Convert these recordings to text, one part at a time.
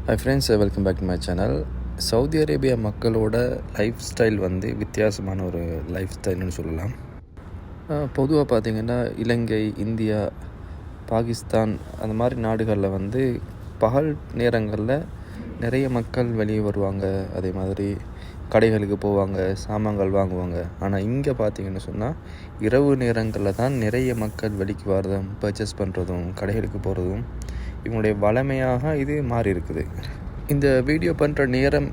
High friends, welcome back to my channel. Saudi Arabia மக்களோட lifestyle வந்து வித்தியாசமான ஒரு லைஃப் ஸ்டைல்னு சொல்லலாம். பொதுவாக பார்த்திங்கன்னா இலங்கை, இந்தியா, பாகிஸ்தான் அந்த மாதிரி நாடுகளில் வந்து பகல் நேரங்களில் நிறைய மக்கள் வெளியே வருவாங்க. அதே மாதிரி கடைகளுக்கு போவாங்க, சாமான்கள் வாங்குவாங்க. ஆனால் இங்கே பார்த்திங்கன்னு சொன்னால் இரவு நேரங்களில் தான் நிறைய மக்கள் வெளிக்கு வரதும், பர்ச்சேஸ் பண்ணுறதும், கடைகளுக்கு போகிறதும் இவங்களுடைய வளமையாக இது மாறி இருக்குது. இந்த வீடியோ பண்ணுற நேரம்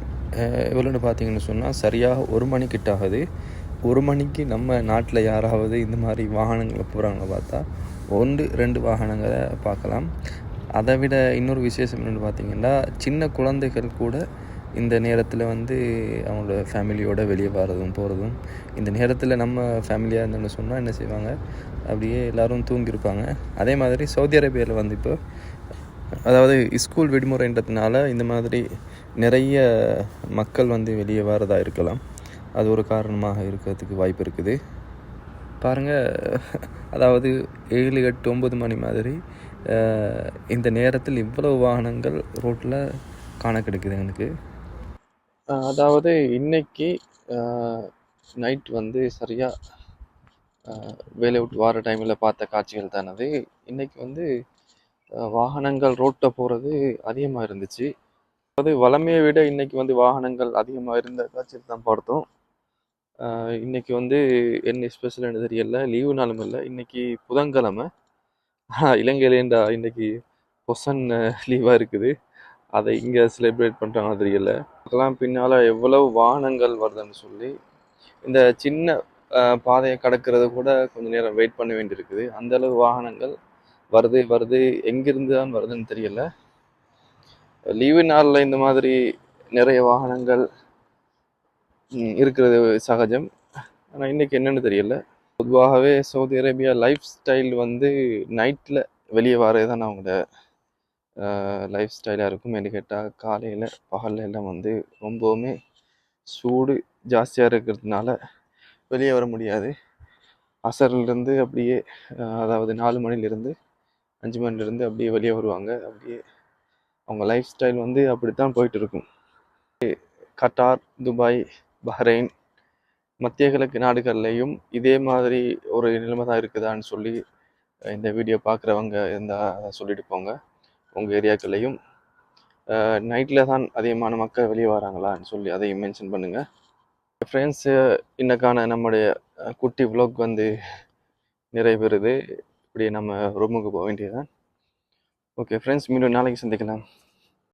எவ்வளோன்னு பார்த்தீங்கன்னு சொன்னால் சரியாக 1 மணிக்கிட்ட ஆகுது. 1 மணிக்கு நம்ம நாட்டில் யாராவது இந்த மாதிரி வாகனங்களை போகிறாங்க பார்த்தா 1-2 வாகனங்களை பார்க்கலாம். அதை விட இன்னொரு விசேஷம் என்னென்னு பார்த்திங்கன்னா, சின்ன குழந்தைகள் கூட இந்த நேரத்தில் வந்து அவங்களோட ஃபேமிலியோடு வெளியே வரதும் போகிறதும். இந்த நேரத்தில் நம்ம ஃபேமிலியாக இருந்தோன்னு சொன்னால் என்ன செய்வாங்க, அப்படியே எல்லோரும் தூங்கியிருப்பாங்க. அதே மாதிரி சவுதி அரேபியாவில் வந்து இப்போ அதாவது ஸ்கூல் விடுமுறைன்றதுனால இந்த மாதிரி நிறைய மக்கள் வந்து வெளியே வரதாக இருக்கலாம். அது ஒரு காரணமாக இருக்கிறதுக்கு வாய்ப்பு இருக்குது. பாருங்கள், அதாவது 7, 8, 9 மணி மாதிரி இந்த நேரத்தில் இவ்வளவு வாகனங்கள் ரோட்டில் காண கிடைக்குது எனக்கு. அதாவது இன்னைக்கு நைட் வந்து சரியாக வேலை விட்டு வர டைமில் பார்த்த காட்சிகள் தானது. இன்றைக்கி வந்து வாகனங்கள் ரோட்டில் போகிறது அதிகமாக இருந்துச்சு. அது வளமையை விட இன்றைக்கி வந்து வாகனங்கள் அதிகமாக இருந்த காட்சியில் தான் பார்த்தோம். இன்றைக்கி வந்து என்ன ஸ்பெஷல்னு தெரியல, லீவு நாளும் இல்லை. இன்றைக்கி புதன்கிழமை, இலங்கையிலேண்டா இன்றைக்கி பொசன் லீவாக இருக்குது. அதை இங்கே செலிப்ரேட் பண்ணுறாங்க தெரியல. அதுக்கெல்லாம் பின்னால் எவ்வளவு வாகனங்கள் வருதுன்னு சொல்லி இந்த சின்ன பாதையை கடக்கிறது கூட கொஞ்சம் நேரம் வெயிட் பண்ண வேண்டியிருக்குது. அந்தளவு வாகனங்கள் வருது எங்கிருந்து தான் வருதுன்னு தெரியல. லீவு நாளில் இந்த மாதிரி நிறைய வாகனங்கள் இருக்கிறது சகஜம். ஆனால் இன்றைக்கி என்னென்னு தெரியல. பொதுவாகவே சவுதி அரேபியா லைஃப் ஸ்டைல் வந்து நைட்டில் வெளியே வரது தான் அவங்களோட லைஃப் ஸ்டைலாக இருக்கும். என்று கேட்டால் காலையில் பகலில் எல்லாம் வந்து ரொம்பவுமே சூடு ஜாஸ்தியாக இருக்கிறதுனால வெளியே வர முடியாது. அசர்லேருந்து அப்படியே அதாவது 4 மணிலேருந்து 5 மணிலேருந்து அப்படியே வெளியே வருவாங்க. அப்படியே அவங்க லைஃப் ஸ்டைல் வந்து அப்படித்தான் போயிட்டு இருக்கும். கட்டார், துபாய், பஹ்ரைன், மத்திய கிழக்கு நாடுகள்லையும் இதே மாதிரி ஒரு நிலைமை தான் இருக்குதான்னு சொல்லி இந்த வீடியோ பார்க்குறவங்க இருந்தால் சொல்லிட்டு போங்க. உங்கள் ஏரியாக்கள்லையும் நைட்டில் தான் அதிகமான மக்கள் வெளியே வராங்களான்னு சொல்லி அதையும் மென்ஷன் பண்ணுங்கள். ஃப்ரெண்ட்ஸு, இன்னைக்கான நம்முடைய குட்டி விலாக் வந்து நிறைவேறுது. இப்படி நம்ம ரூமுக்கு போக வேண்டியதுதான். ஓகே ஃப்ரெண்ட்ஸ், மீண்டும் நாளைக்கு சந்திக்கலாம்.